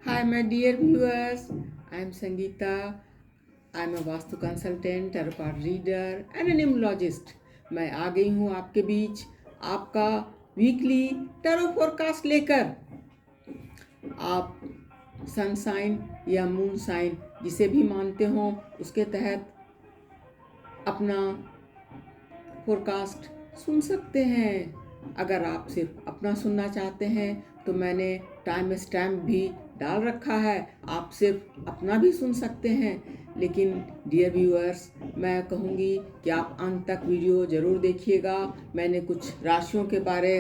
Hi, my dear viewers. I am Sangeeta. I am a vastu consultant, tarot reader and an numerologist. मैं आ गई हूँ आपके बीच आपका वीकली टैरो फोरकास्ट लेकर। आप सन साइन या मून साइन जिसे भी मानते हो उसके तहत अपना फोरकास्ट सुन सकते हैं। अगर आप सिर्फ अपना सुनना चाहते हैं तो मैंने टाइम स्टैम्प भी डाल रखा है, आप सिर्फ अपना भी सुन सकते हैं। लेकिन डियर व्यूअर्स, मैं कहूँगी कि आप अंत तक वीडियो ज़रूर देखिएगा। मैंने कुछ राशियों के बारे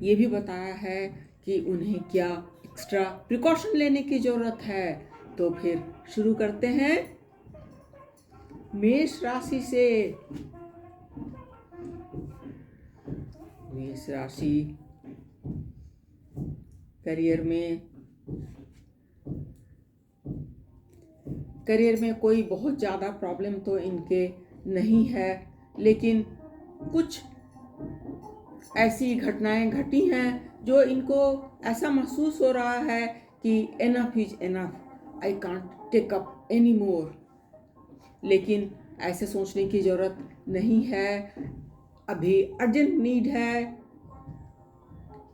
ये भी बताया है कि उन्हें क्या एक्स्ट्रा प्रिकॉशन लेने की ज़रूरत है। तो फिर शुरू करते हैं मेष राशि से। मेष राशि करियर में कोई बहुत ज़्यादा प्रॉब्लम तो इनके नहीं है, लेकिन कुछ ऐसी घटनाएं घटी हैं जो इनको ऐसा महसूस हो रहा है कि enough is enough, I can't take up any more. लेकिन ऐसे सोचने की ज़रूरत नहीं है। अभी अर्जेंट नीड है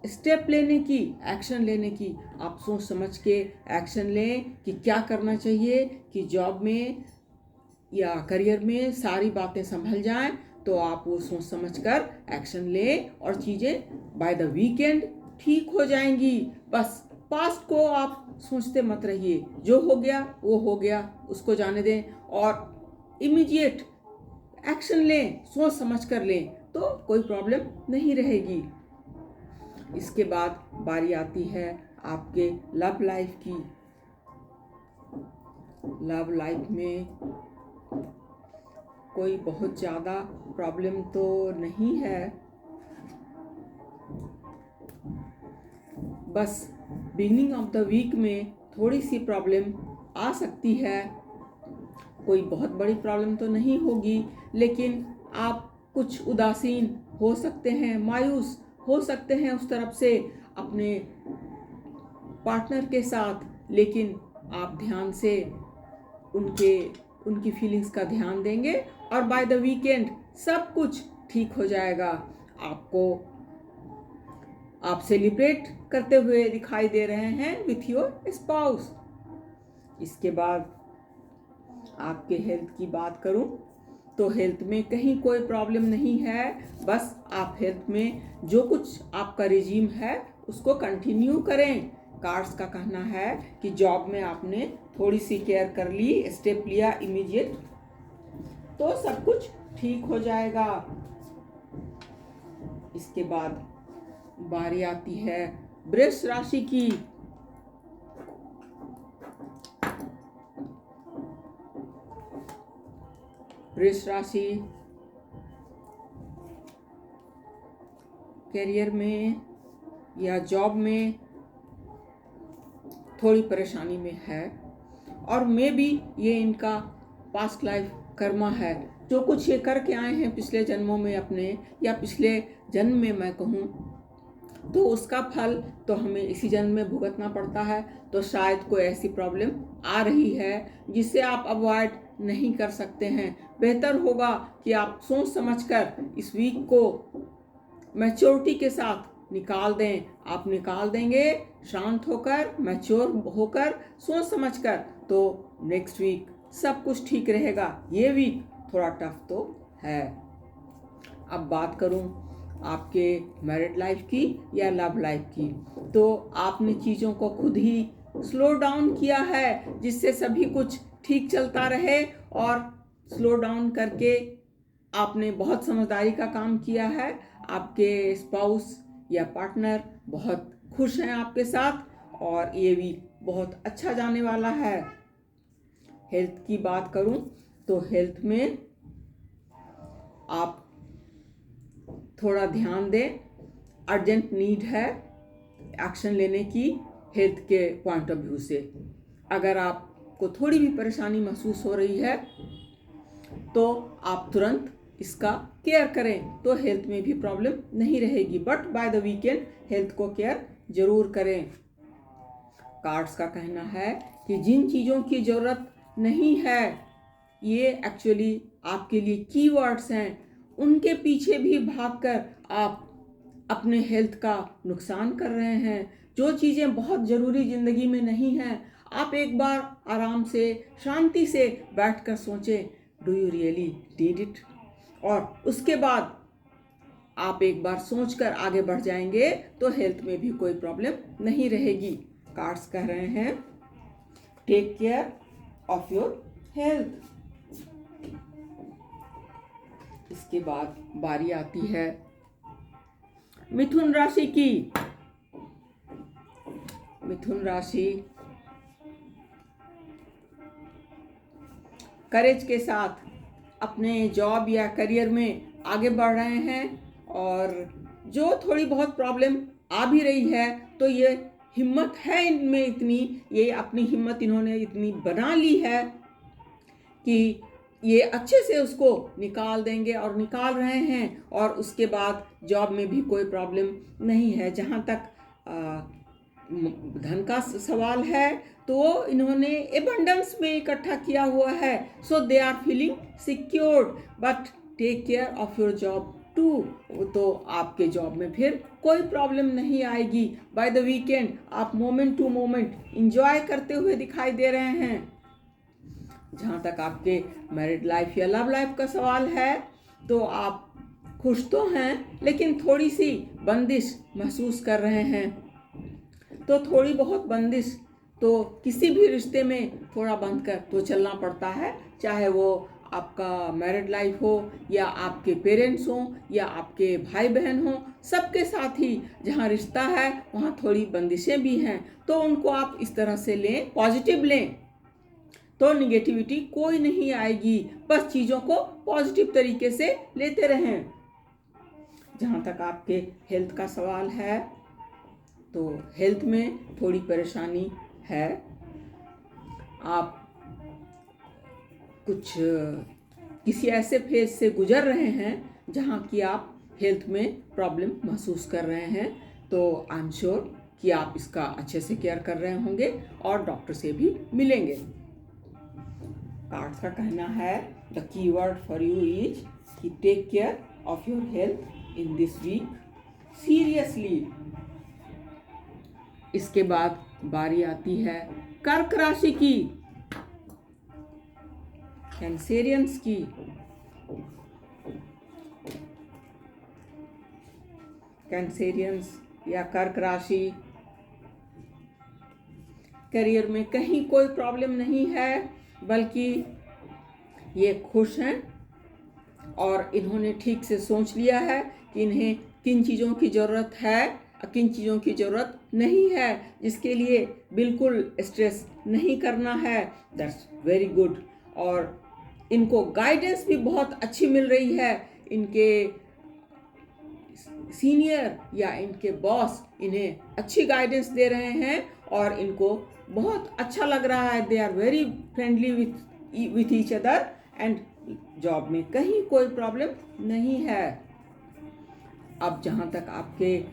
स्टेप लेने की, एक्शन लेने की। आप सोच समझ के एक्शन लें कि क्या करना चाहिए कि जॉब में या करियर में सारी बातें संभल जाएं। तो आप वो सोच समझ कर एक्शन लें और चीज़ें बाय द वीकेंड ठीक हो जाएंगी। बस पास्ट को आप सोचते मत रहिए, जो हो गया वो हो गया, उसको जाने दें और इमीडिएट एक्शन लें, सोच समझ कर लें तो कोई प्रॉब्लम नहीं रहेगी। इसके बाद बारी आती है आपके लव लाइफ की। लव लाइफ में कोई बहुत ज़्यादा प्रॉब्लम तो नहीं है, बस बिगिनिंग ऑफ द वीक में थोड़ी सी प्रॉब्लम आ सकती है। कोई बहुत बड़ी प्रॉब्लम तो नहीं होगी, लेकिन आप कुछ उदासीन हो सकते हैं, मायूस हो सकते हैं उस तरफ से अपने पार्टनर के साथ। लेकिन आप ध्यान से उनकी फीलिंग्स का ध्यान देंगे और बाय द वीकेंड सब कुछ ठीक हो जाएगा। आप सेलिब्रेट करते हुए दिखाई दे रहे हैं विथ योर स्पाउस। इसके बाद आपके हेल्थ की बात करूं तो हेल्थ में कहीं कोई प्रॉब्लम नहीं है। बस आप हेल्थ में जो कुछ आपका रिजीम है उसको कंटिन्यू करें। कार्ड्स का कहना है कि जॉब में आपने थोड़ी सी केयर कर ली, स्टेप लिया इमीडिएट, तो सब कुछ ठीक हो जाएगा। इसके बाद बारी आती है वृष राशि की। वृष राशि करियर में या जॉब में थोड़ी परेशानी में है, और मे बी ये इनका पास्ट लाइफ कर्मा है। जो कुछ ये करके आए हैं पिछले जन्मों में अपने, या पिछले जन्म में मैं कहूँ, तो उसका फल तो हमें इसी जन्म में भुगतना पड़ता है। तो शायद कोई ऐसी प्रॉब्लम आ रही है जिसे आप अवॉइड नहीं कर सकते हैं। बेहतर होगा कि आप सोच समझकर इस वीक को मैच्योरिटी के साथ निकाल दें। आप निकाल देंगे शांत होकर, मैच्योर होकर, सोच समझकर, तो नेक्स्ट वीक सब कुछ ठीक रहेगा। ये वीक थोड़ा टफ तो है। अब बात करूं आपके मैरिड लाइफ की या लव लाइफ की, तो आपने चीज़ों को खुद ही स्लो डाउन किया है जिससे सभी कुछ ठीक चलता रहे, और स्लो डाउन करके आपने बहुत समझदारी का काम किया है। आपके स्पाउस या पार्टनर बहुत खुश हैं आपके साथ, और ये वीक बहुत अच्छा जाने वाला है। हेल्थ की बात करूं तो हेल्थ में आप थोड़ा ध्यान दें। अर्जेंट नीड है एक्शन लेने की हेल्थ के पॉइंट ऑफ व्यू से। अगर आपको थोड़ी भी परेशानी महसूस हो रही है तो आप तुरंत इसका केयर करें, तो हेल्थ में भी प्रॉब्लम नहीं रहेगी। But by the weekend health को केयर जरूर करें। कार्ड्स का कहना है कि जिन चीज़ों की ज़रूरत नहीं है, ये एक्चुअली आपके लिए कीवर्ड्स हैं, उनके पीछे भी भागकर आप अपने हेल्थ का नुकसान कर रहे हैं। जो चीज़ें बहुत ज़रूरी ज़िंदगी में नहीं हैं, आप एक बार आराम से शांति से बैठकर सोचें, do you really need it, और उसके बाद आप एक बार सोचकर आगे बढ़ जाएंगे तो हेल्थ में भी कोई प्रॉब्लम नहीं रहेगी। कार्ड्स कह रहे हैं take care of your health. इसके बाद बारी आती है मिथुन राशि की। मिथुन राशि करेज के साथ अपने जॉब या करियर में आगे बढ़ रहे हैं, और जो थोड़ी बहुत प्रॉब्लम आ भी रही है तो ये हिम्मत है इनमें इतनी, ये अपनी हिम्मत इन्होंने इतनी बना ली है कि ये अच्छे से उसको निकाल देंगे और निकाल रहे हैं। और उसके बाद जॉब में भी कोई प्रॉब्लम नहीं है। जहाँ तक धन का सवाल है तो इन्होंने एबंडेंस में इकट्ठा किया हुआ है, so they are feeling secured, but take care of your job too. तो आपके जॉब में फिर कोई प्रॉब्लम नहीं आएगी। बाय द वीकेंड आप मोमेंट टू मोमेंट इंजॉय करते हुए दिखाई दे रहे हैं। जहाँ तक आपके मैरिड लाइफ या लव लाइफ का सवाल है तो आप खुश तो हैं, लेकिन थोड़ी सी बंदिश महसूस कर रहे हैं। तो थोड़ी बहुत बंदिश तो किसी भी रिश्ते में थोड़ा बंध कर तो चलना पड़ता है, चाहे वो आपका मैरिड लाइफ हो या आपके पेरेंट्स हों या आपके भाई बहन हों, सबके साथ ही जहाँ रिश्ता है वहाँ थोड़ी बंदिशें भी हैं। तो उनको आप इस तरह से लें, पॉजिटिव लें, तो निगेटिविटी कोई नहीं आएगी। बस चीज़ों को पॉजिटिव तरीके से लेते रहें। जहाँ तक आपके हेल्थ का सवाल है तो हेल्थ में थोड़ी परेशानी है। आप कुछ किसी ऐसे फेज से गुजर रहे हैं जहाँ की आप हेल्थ में प्रॉब्लम महसूस कर रहे हैं, तो आई एम श्योर कि आप इसका अच्छे से केयर कर रहे होंगे और डॉक्टर से भी मिलेंगे। कार्ड्स का कहना है the keyword for you is कि take care of your health in this week seriously. इसके बाद बारी आती है कर्क राशि की, कैंसेरियंस की। कैंसेरियंस या कर्क राशि करियर में कहीं कोई प्रॉब्लम नहीं है, बल्कि ये खुश हैं और इन्होंने ठीक से सोच लिया है कि इन्हें किन चीज़ों की ज़रूरत है, किन चीज़ों की ज़रूरत नहीं है, जिसके लिए बिल्कुल स्ट्रेस नहीं करना है। That's very good. और इनको गाइडेंस भी बहुत अच्छी मिल रही है। इनके सीनियर या इनके बॉस इन्हें अच्छी गाइडेंस दे रहे हैं और इनको बहुत अच्छा लग रहा है। They are very friendly with each other and job में कहीं कोई प्रॉब्लम नहीं है। अब जहाँ तक आपके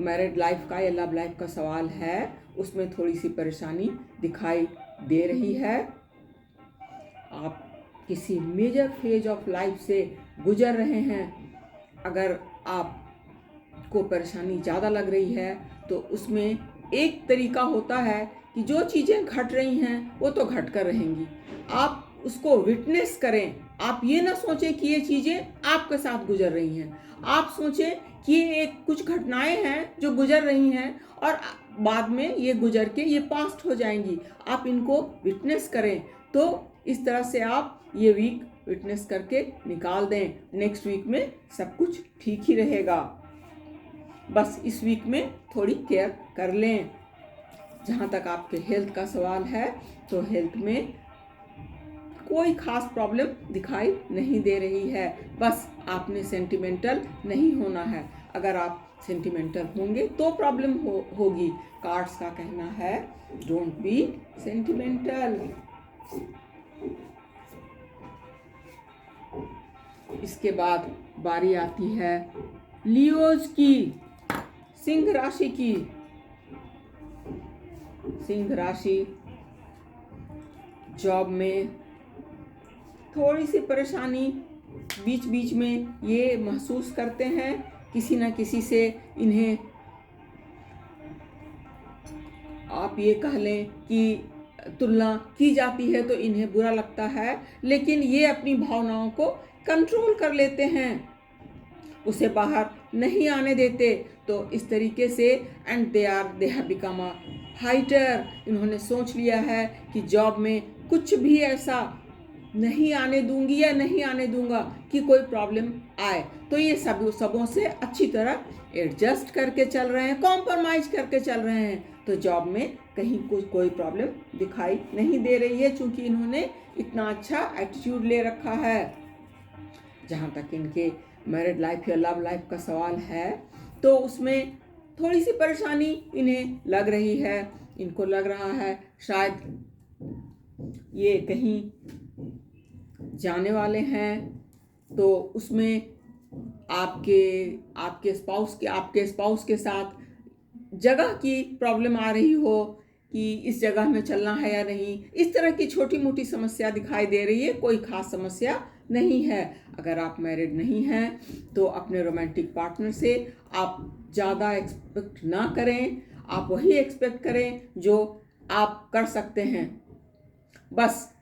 मैरिड लाइफ का या लव लाइफ का सवाल है, उसमें थोड़ी सी परेशानी दिखाई दे रही है। आप किसी मेजर फेज ऑफ लाइफ से गुजर रहे हैं। अगर आपको परेशानी ज़्यादा लग रही है तो उसमें एक तरीका होता है कि जो चीज़ें घट रही हैं वो तो घट कर रहेंगी, आप उसको विटनेस करें। आप ये ना सोचें कि ये चीज़ें आपके साथ गुजर रही हैं। आप सोचें कि ये एक कुछ घटनाएं हैं जो गुजर रही हैं और बाद में ये गुजर के ये पास्ट हो जाएंगी। आप इनको विटनेस करें। तो इस तरह से आप ये वीक विटनेस करके निकाल दें। नेक्स्ट वीक में सब कुछ ठीक ही रहेगा। बस इस वीक में थोड़ी केयर कर लें। जहाँ तक आपके हेल्थ का सवाल है तो हेल्थ में कोई खास प्रॉब्लम दिखाई नहीं दे रही है। बस आपने सेंटिमेंटल नहीं होना है। अगर आप सेंटिमेंटल होंगे तो प्रॉब्लम होगी। कार्ड्स का कहना है डोंट बी सेंटिमेंटल। इसके बाद बारी आती है लियोज की, सिंह राशि की। सिंह राशि, जॉब में थोड़ी सी परेशानी बीच बीच में ये महसूस करते हैं, किसी न किसी से इन्हें आप ये कह लें कि तुलना की जाती है तो इन्हें बुरा लगता है, लेकिन ये अपनी भावनाओं को कंट्रोल कर लेते हैं, उसे बाहर नहीं आने देते। तो इस तरीके से and they have become a fighter. इन्होंने सोच लिया है कि जॉब में कुछ भी ऐसा नहीं आने दूंगी या नहीं आने दूंगा कि कोई प्रॉब्लम आए। तो ये सबों से अच्छी तरह एडजस्ट करके चल रहे हैं, कॉम्प्रोमाइज करके चल रहे हैं। तो जॉब में कहीं कोई प्रॉब्लम दिखाई नहीं दे रही है, क्योंकि इन्होंने इतना अच्छा एटीट्यूड ले रखा है। जहाँ तक इनके मैरिड लाइफ या लव लाइफ का सवाल है, तो उसमें थोड़ी सी परेशानी इन्हें लग रही है। इनको लग रहा है शायद ये कहीं जाने वाले हैं, तो उसमें आपके स्पाउस के साथ जगह की प्रॉब्लम आ रही हो कि इस जगह में चलना है या नहीं। इस तरह की छोटी मोटी समस्या दिखाई दे रही है, कोई खास समस्या नहीं है। अगर आप मैरिड नहीं हैं तो अपने रोमांटिक पार्टनर से आप ज़्यादा एक्सपेक्ट ना करें, आप वही एक्सपेक्ट करें जो आप कर सकते हैं। बस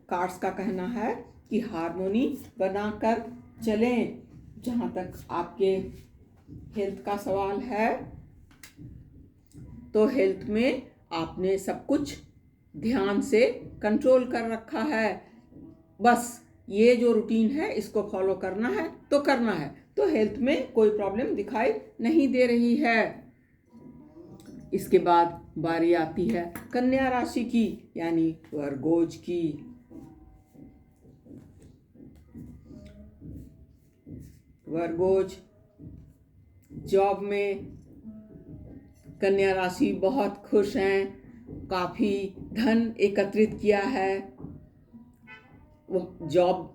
कार्ड्स का कहना है कि हार्मोनी बनाकर चलें। जहाँ तक आपके हेल्थ का सवाल है, तो हेल्थ में आपने सब कुछ ध्यान से कंट्रोल कर रखा है। बस ये जो रूटीन है इसको फॉलो करना है तो करना है, तो हेल्थ में कोई प्रॉब्लम दिखाई नहीं दे रही है। इसके बाद बारी आती है कन्या राशि की, यानी वर्गोज की। वर्गोज जॉब में कन्या राशि बहुत खुश हैं, काफ़ी धन एकत्रित किया है। वो जॉब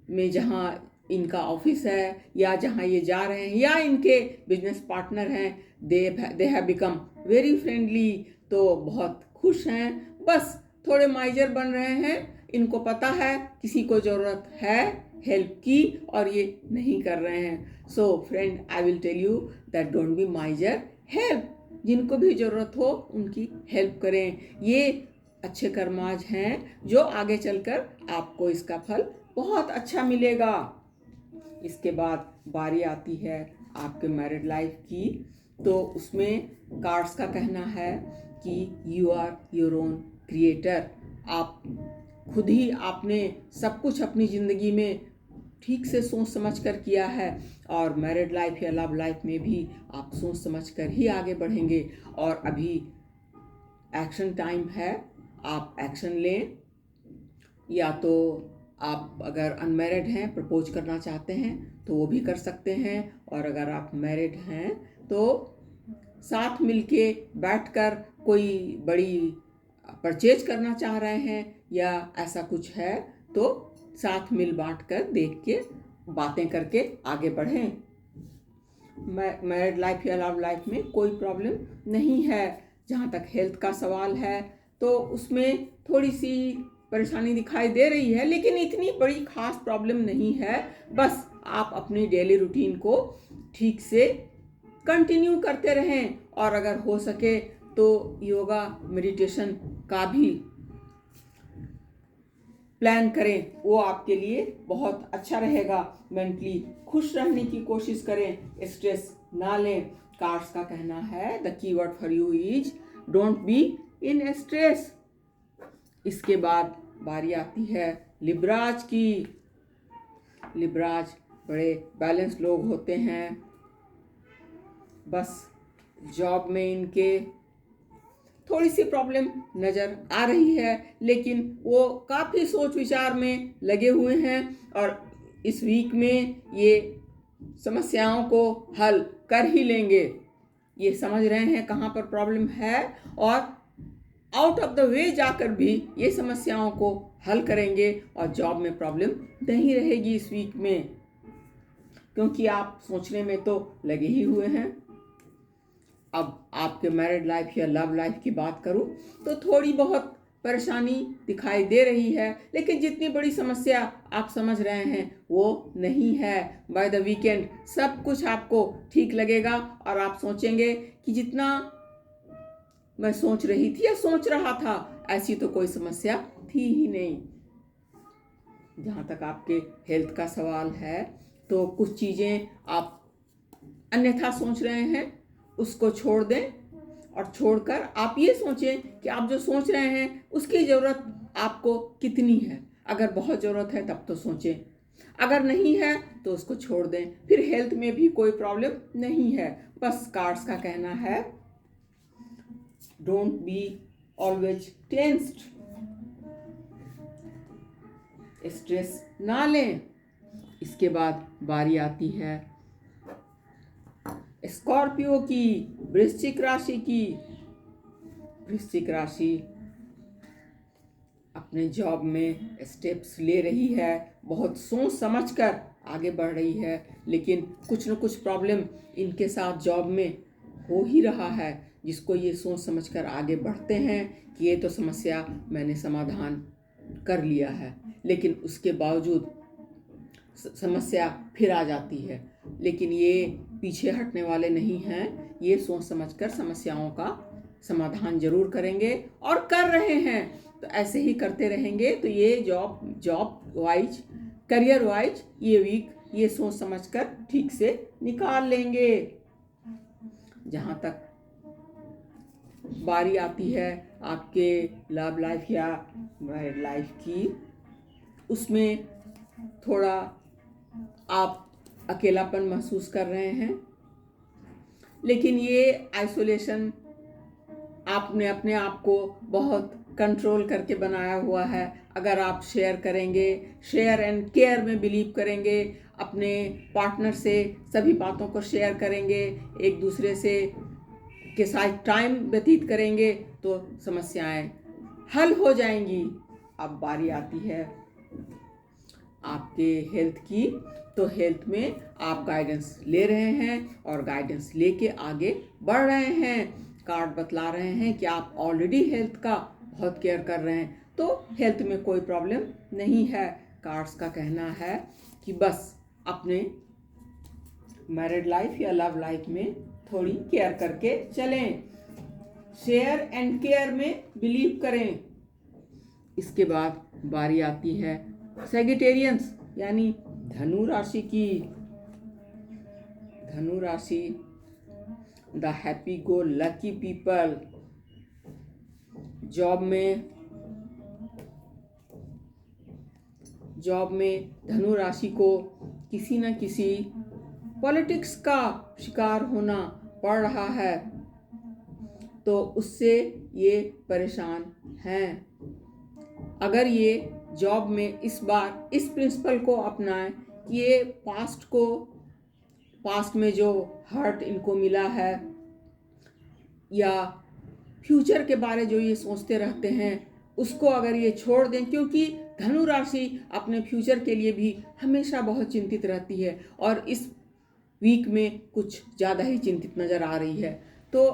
में जहाँ इनका ऑफिस है या जहाँ ये जा रहे हैं या इनके बिजनेस पार्टनर हैं, they have become very friendly, तो बहुत खुश हैं। बस थोड़े माइजर बन रहे हैं, इनको पता है किसी को ज़रूरत है हेल्प की और ये नहीं कर रहे हैं। So friend, I will tell you that don't be miser, help. जिनको भी ज़रूरत हो उनकी हेल्प करें। ये अच्छे कर्माज हैं जो आगे चलकर आपको इसका फल बहुत अच्छा मिलेगा। इसके बाद बारी आती है आपके मैरिड लाइफ की, तो उसमें कार्ड्स का कहना है कि you are your own creator. आप खुद ही आपने सब कुछ अपनी ज़िंदगी में ठीक से सोच समझ कर किया है, और मैरिड लाइफ या लव लाइफ में भी आप सोच समझ कर ही आगे बढ़ेंगे। और अभी एक्शन टाइम है, आप एक्शन लें। या तो आप अगर अनमैरिड हैं, प्रपोज करना चाहते हैं तो वो भी कर सकते हैं, और अगर आप मैरिड हैं तो साथ मिलके बैठकर कोई बड़ी परचेज करना चाह रहे हैं या ऐसा कुछ है तो साथ मिल बांट कर देख के बातें करके आगे बढ़ें। मैरिड लाइफ या लव लाइफ में कोई प्रॉब्लम नहीं है। जहाँ तक हेल्थ का सवाल है तो उसमें थोड़ी सी परेशानी दिखाई दे रही है, लेकिन इतनी बड़ी खास प्रॉब्लम नहीं है। बस आप अपनी डेली रूटीन को ठीक से कंटिन्यू करते रहें, और अगर हो सके तो योगा मेडिटेशन का भी प्लान करें, वो आपके लिए बहुत अच्छा रहेगा। मेंटली खुश रहने की कोशिश करें, स्ट्रेस ना लें। कार्ड्स का कहना है the keyword for you is don't be in stress. इसके बाद बारी आती है लिब्राज की। लिब्राज बड़े बैलेंस लोग होते हैं। बस जॉब में इनके थोड़ी सी प्रॉब्लम नज़र आ रही है, लेकिन वो काफ़ी सोच विचार में लगे हुए हैं, और इस वीक में ये समस्याओं को हल कर ही लेंगे। ये समझ रहे हैं कहाँ पर प्रॉब्लम है, और आउट ऑफ द वे जाकर भी ये समस्याओं को हल करेंगे, और जॉब में प्रॉब्लम नहीं रहेगी इस वीक में, क्योंकि आप सोचने में तो लगे ही हुए हैं। अब आपके मैरिड लाइफ या लव लाइफ की बात करूं तो थोड़ी बहुत परेशानी दिखाई दे रही है, लेकिन जितनी बड़ी समस्या आप समझ रहे हैं वो नहीं है। बाय द वीकेंड सब कुछ आपको ठीक लगेगा और आप सोचेंगे कि जितना मैं सोच रही थी या सोच रहा था ऐसी तो कोई समस्या थी ही नहीं। जहाँ तक आपके हेल्थ का सवाल है तो कुछ चीज़ें आप अन्यथा सोच रहे हैं उसको छोड़ दें और छोड़कर आप ये सोचें कि आप जो सोच रहे हैं उसकी ज़रूरत आपको कितनी है। अगर बहुत ज़रूरत है तब तो सोचें, अगर नहीं है तो उसको छोड़ दें। फिर हेल्थ में भी कोई प्रॉब्लम नहीं है। बस कार्ड्स का कहना है don't be always tensed, stress ना लें। इसके बाद बारी आती है स्कॉर्पियो की, वृश्चिक राशि की। वृश्चिक राशि अपने जॉब में स्टेप्स ले रही है, बहुत सोच समझकर आगे बढ़ रही है, लेकिन कुछ न कुछ प्रॉब्लम इनके साथ जॉब में हो ही रहा है, जिसको ये सोच समझकर आगे बढ़ते हैं कि ये तो समस्या मैंने समाधान कर लिया है, लेकिन उसके बावजूद समस्या फिर आ जाती है। लेकिन ये पीछे हटने वाले नहीं हैं, ये सोच समझकर समस्याओं का समाधान जरूर करेंगे और कर रहे हैं। तो ऐसे ही करते रहेंगे तो ये जॉब वाइज, करियर वाइज ये वीक ये सोच समझकर ठीक से निकाल लेंगे। जहाँ तक बारी आती है आपके लव लाइफ या मैरिड लाइफ की, उसमें थोड़ा आप अकेलापन महसूस कर रहे हैं, लेकिन ये आइसोलेशन आपने अपने आप को बहुत कंट्रोल करके बनाया हुआ है। अगर आप शेयर करेंगे, शेयर एंड केयर में बिलीव करेंगे, अपने पार्टनर से सभी बातों को शेयर करेंगे, एक दूसरे से के साथ टाइम व्यतीत करेंगे तो समस्याएं हल हो जाएंगी। अब बारी आती है आपके हेल्थ की, तो हेल्थ में आप गाइडेंस ले रहे हैं और गाइडेंस लेके आगे बढ़ रहे हैं। कार्ड बतला रहे हैं कि आप ऑलरेडी हेल्थ का बहुत केयर कर रहे हैं, तो हेल्थ में कोई प्रॉब्लम नहीं है। कार्ड्स का कहना है कि बस अपने मैरिड लाइफ या लव लाइफ में थोड़ी केयर करके चलें, शेयर एंड केयर में बिलीव करें। इसके बाद बारी आती है सैजिटेरियंस यानी धनु राशि की। धनु राशि the happy go lucky people. Job में धनु राशि को किसी न किसी पॉलिटिक्स का शिकार होना पड़ रहा है, तो उससे ये परेशान हैं। अगर ये जॉब में इस बार इस प्रिंसिपल को अपनाएं कि ये पास्ट में जो हर्ट इनको मिला है या फ्यूचर के बारे जो ये सोचते रहते हैं उसको अगर ये छोड़ दें, क्योंकि धनु राशि अपने फ्यूचर के लिए भी हमेशा बहुत चिंतित रहती है और इस वीक में कुछ ज़्यादा ही चिंतित नज़र आ रही है। तो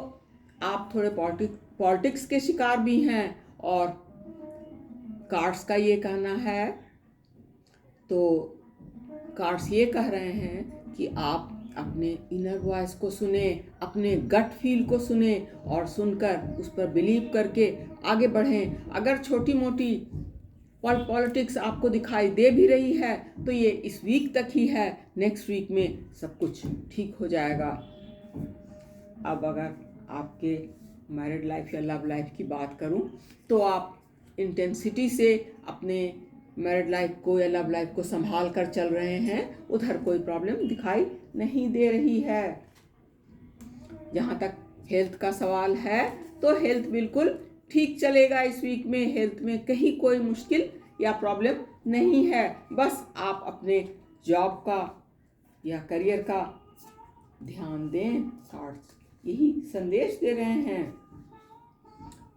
आप थोड़े पॉलिटिक्स के शिकार भी हैं और कार्ड्स का ये कहना है, तो कार्ड्स ये कह रहे हैं कि आप अपने इनर वॉइस को सुने, अपने गट फील को सुने और सुनकर उस पर बिलीव करके आगे बढ़ें। अगर छोटी मोटी पॉलिटिक्स आपको दिखाई दे भी रही है तो ये इस वीक तक ही है, नेक्स्ट वीक में सब कुछ ठीक हो जाएगा। अब अगर आपके मैरिड लाइफ या लव लाइफ की बात करूं तो आप इंटेंसिटी से अपने मैरिड लाइफ को या लव लाइफ को संभाल कर चल रहे हैं, उधर कोई प्रॉब्लम दिखाई नहीं दे रही है। जहाँ तक हेल्थ का सवाल है तो हेल्थ बिल्कुल ठीक चलेगा इस वीक में, हेल्थ में कहीं कोई मुश्किल या प्रॉब्लम नहीं है। बस आप अपने जॉब का या करियर का ध्यान दें, कार्ड्स यही संदेश दे रहे हैं।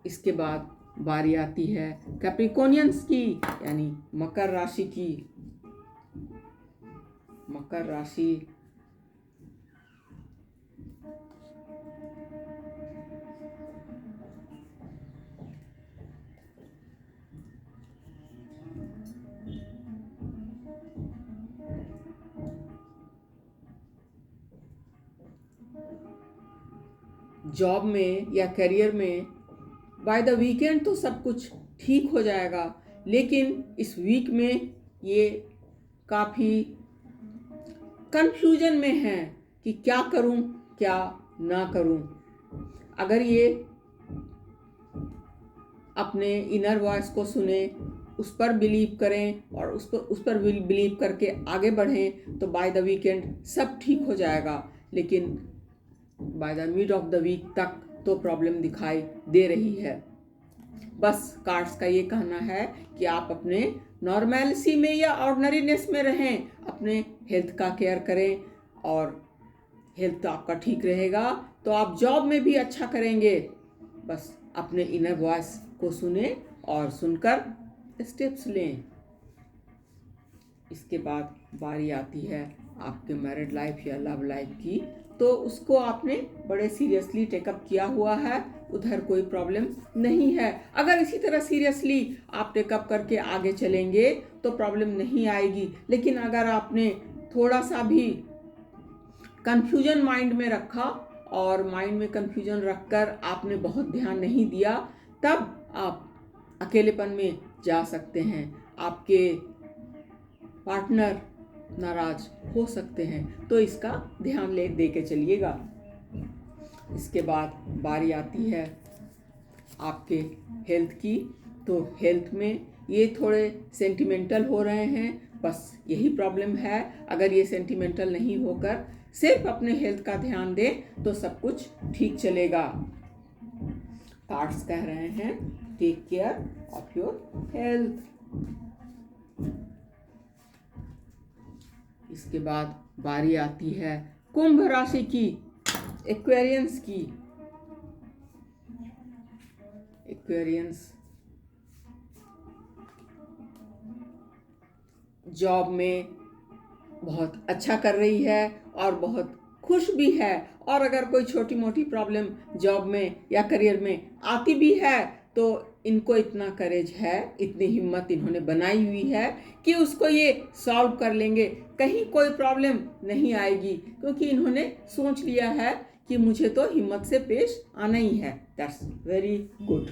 इसके बाद बारी आती है कैप्रिकॉनियंस की यानी मकर राशि की। मकर राशि जॉब में या करियर में बाय द वीकेंड तो सब कुछ ठीक हो जाएगा, लेकिन इस वीक में ये काफ़ी कंफ्यूजन में हैं कि क्या करूं क्या ना करूं। अगर ये अपने इनर वॉइस को सुने, उस पर बिलीव करें और उस पर बिलीव करके आगे बढ़ें तो बाय द वीकेंड सब ठीक हो जाएगा। लेकिन by the mid of the week तक तो प्रॉब्लम दिखाई दे रही है। बस कार्ड्स का ये कहना है कि आप अपने नॉर्मैलिटी में या ऑर्डिनरीनेस में रहें, अपने हेल्थ का केयर करें और हेल्थ आपका ठीक रहेगा तो आप जॉब में भी अच्छा करेंगे। बस अपने इनर वॉइस को सुने और सुनकर स्टेप्स लें। इसके बाद बारी आती है आपके मैरिड लाइफ या लव लाइफ की, तो उसको आपने बड़े सीरियसली टेकअप किया हुआ है, उधर कोई प्रॉब्लम नहीं है। अगर इसी तरह सीरियसली आप टेकअप करके आगे चलेंगे तो प्रॉब्लम नहीं आएगी। लेकिन अगर आपने थोड़ा सा भी कंफ्यूजन माइंड में रखा और माइंड में कंफ्यूजन रखकर आपने बहुत ध्यान नहीं दिया, तब आप अकेलेपन में जा सकते हैं। आपके पार्टनर नाराज हो सकते हैं, तो इसका ध्यान दे के चलिएगा। इसके बाद बारी आती है आपके हेल्थ की, तो हेल्थ में ये थोड़े सेंटिमेंटल हो रहे हैं, बस यही प्रॉब्लम है। अगर ये सेंटिमेंटल नहीं होकर सिर्फ अपने हेल्थ का ध्यान दें तो सब कुछ ठीक चलेगा। कार्ड्स कह रहे हैं take care of your health. इसके बाद बारी आती है कुंभ राशि की, एक्वेरियंस की। एक्वेरियंस जॉब में बहुत अच्छा कर रही है और बहुत खुश भी है, और अगर कोई छोटी मोटी प्रॉब्लम जॉब में या करियर में आती भी है तो इनको इतना करेज है, इतनी हिम्मत इन्होंने बनाई हुई है कि उसको ये सॉल्व कर लेंगे, कहीं कोई प्रॉब्लम नहीं आएगी, क्योंकि इन्होंने सोच लिया है कि मुझे तो हिम्मत से पेश आना ही है। That's very good.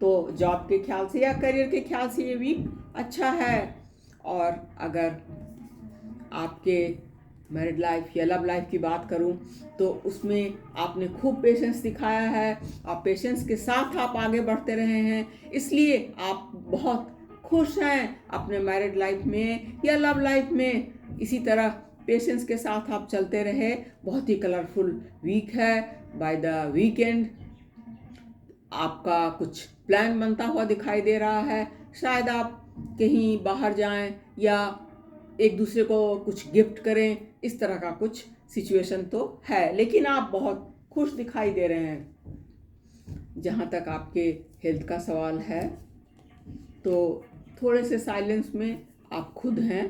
तो जॉब के ख्याल से या करियर के ख्याल से ये वीक अच्छा है। और अगर आपके मैरिड लाइफ या लव लाइफ की बात करूं तो उसमें आपने खूब पेशेंस दिखाया है और पेशेंस के साथ आप आगे बढ़ते रहे हैं, इसलिए आप बहुत खुश हैं अपने मैरिड लाइफ में या लव लाइफ में। इसी तरह पेशेंस के साथ आप चलते रहे। बहुत ही कलरफुल वीक है। बाय द वीकेंड आपका कुछ प्लान बनता हुआ दिखाई दे रहा है, शायद आप कहीं बाहर जाएं या एक दूसरे को कुछ गिफ्ट करें, इस तरह का कुछ सिचुएशन तो है, लेकिन आप बहुत खुश दिखाई दे रहे हैं। जहाँ तक आपके हेल्थ का सवाल है तो थोड़े से साइलेंस में आप खुद हैं,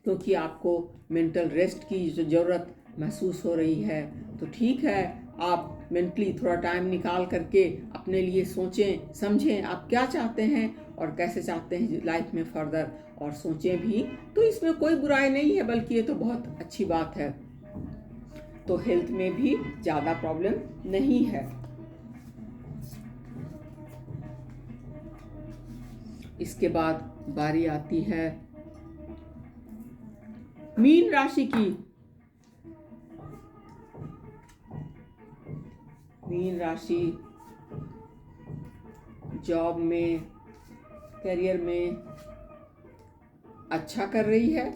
क्योंकि आपको मेंटल रेस्ट की जो ज़रूरत महसूस हो रही है। तो ठीक है, आप मेंटली थोड़ा टाइम निकाल करके अपने लिए सोचें समझें आप क्या चाहते हैं और कैसे चाहते हैं लाइफ में फर्दर, और सोचें भी, तो इसमें कोई बुराई नहीं है, बल्कि ये तो बहुत अच्छी बात है। तो हेल्थ में भी ज़्यादा प्रॉब्लम नहीं है। इसके बाद बारी आती है मीन राशि की। मीन राशि जॉब में करियर में अच्छा कर रही है,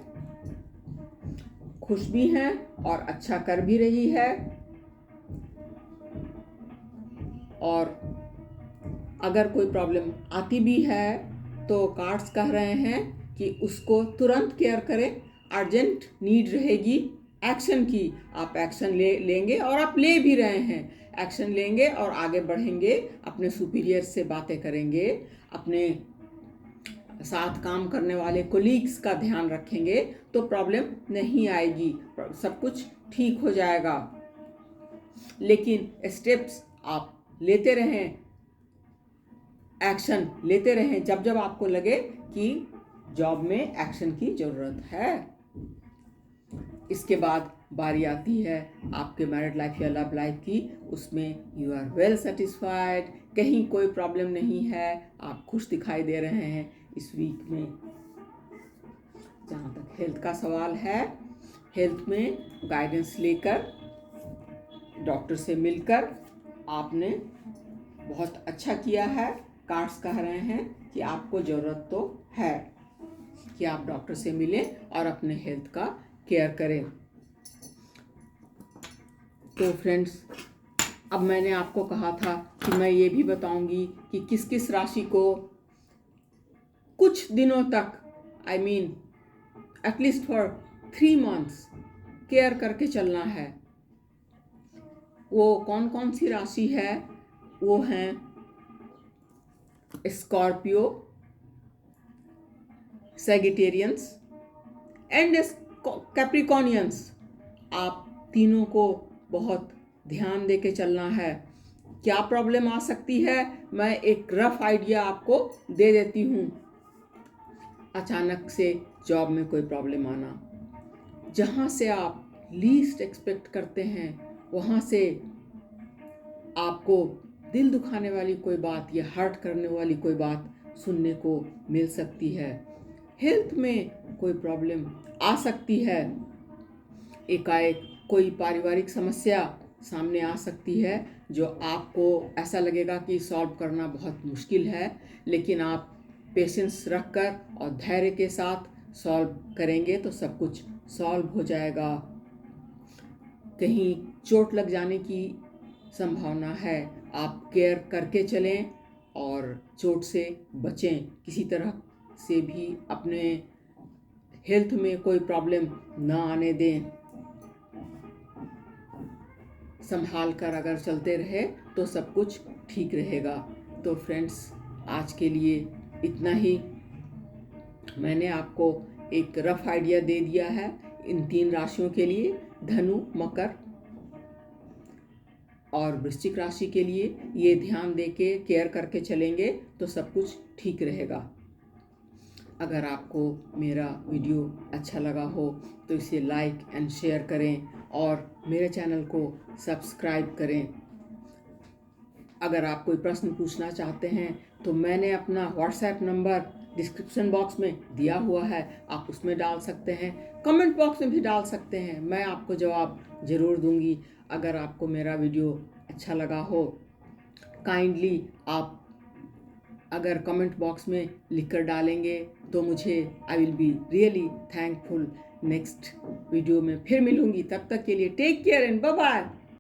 खुश भी हैं और अच्छा कर भी रही है। और अगर कोई प्रॉब्लम आती भी है तो कार्ड्स कह रहे हैं कि उसको तुरंत केयर करें। अर्जेंट नीड रहेगी एक्शन की, आप एक्शन लेंगे और आप ले भी रहे हैं। एक्शन लेंगे और आगे बढ़ेंगे, अपने सुपीरियर से बातें करेंगे, अपने साथ काम करने वाले कोलीग्स का ध्यान रखेंगे तो प्रॉब्लम नहीं आएगी, सब कुछ ठीक हो जाएगा। लेकिन स्टेप्स आप लेते रहें, एक्शन लेते रहें जब जब आपको लगे कि जॉब में एक्शन की ज़रूरत है। इसके बाद बारी आती है आपके मैरिड लाइफ या लव लाइफ की, उसमें यू आर वेल सेटिस्फाइड, कहीं कोई प्रॉब्लम नहीं है, आप खुश दिखाई दे रहे हैं इस वीक में। जहाँ तक हेल्थ का सवाल है, हेल्थ में गाइडेंस लेकर, डॉक्टर से मिलकर आपने बहुत अच्छा किया है। कार्ड्स कह रहे हैं कि आपको ज़रूरत तो है कि आप डॉक्टर से मिलें और अपने हेल्थ का केयर करें। तो फ्रेंड्स, अब मैंने आपको कहा था कि मैं ये भी बताऊंगी कि किस किस राशि को कुछ दिनों तक, I mean at least for 3 months care करके चलना है। वो कौन कौन सी राशि है? वो हैं स्कॉर्पियो, सैगिटेरियंस एंड कैप्रिकॉनियंस। आप तीनों को बहुत ध्यान दे के चलना है। क्या प्रॉब्लम आ सकती है, मैं एक रफ आइडिया आपको दे देती हूँ। अचानक से जॉब में कोई प्रॉब्लम आना, जहाँ से आप लीस्ट एक्सपेक्ट करते हैं वहाँ से आपको दिल दुखाने वाली कोई बात या हर्ट करने वाली कोई बात सुनने को मिल सकती है। हेल्थ में कोई प्रॉब्लम आ सकती है, एकाएक कोई पारिवारिक समस्या सामने आ सकती है जो आपको ऐसा लगेगा कि सॉल्व करना बहुत मुश्किल है, लेकिन आप पेशेंस रखकर और धैर्य के साथ सॉल्व करेंगे तो सब कुछ सॉल्व हो जाएगा। कहीं चोट लग जाने की संभावना है, आप केयर करके चलें और चोट से बचें। किसी तरह से भी अपने हेल्थ में कोई प्रॉब्लम ना आने दें। संभाल कर अगर चलते रहे तो सब कुछ ठीक रहेगा। तो फ्रेंड्स, आज के लिए इतना ही। मैंने आपको एक रफ आइडिया दे दिया है इन 3 राशियों के लिए, धनु, मकर और वृश्चिक राशि के लिए। ये ध्यान दे के केयर करके चलेंगे तो सब कुछ ठीक रहेगा। अगर आपको मेरा वीडियो अच्छा लगा हो तो इसे लाइक एंड शेयर करें और मेरे चैनल को सब्सक्राइब करें। अगर आप कोई प्रश्न पूछना चाहते हैं तो मैंने अपना व्हाट्सएप नंबर डिस्क्रिप्शन बॉक्स में दिया हुआ है, आप उसमें डाल सकते हैं, कमेंट बॉक्स में भी डाल सकते हैं, मैं आपको जवाब ज़रूर दूंगी। अगर आपको मेरा वीडियो अच्छा लगा हो, काइंडली आप अगर कमेंट बॉक्स में लिखकर डालेंगे तो मुझे I will be really thankful. Next video में फिर मिलूंगी, तब तक के लिए take care and bye bye.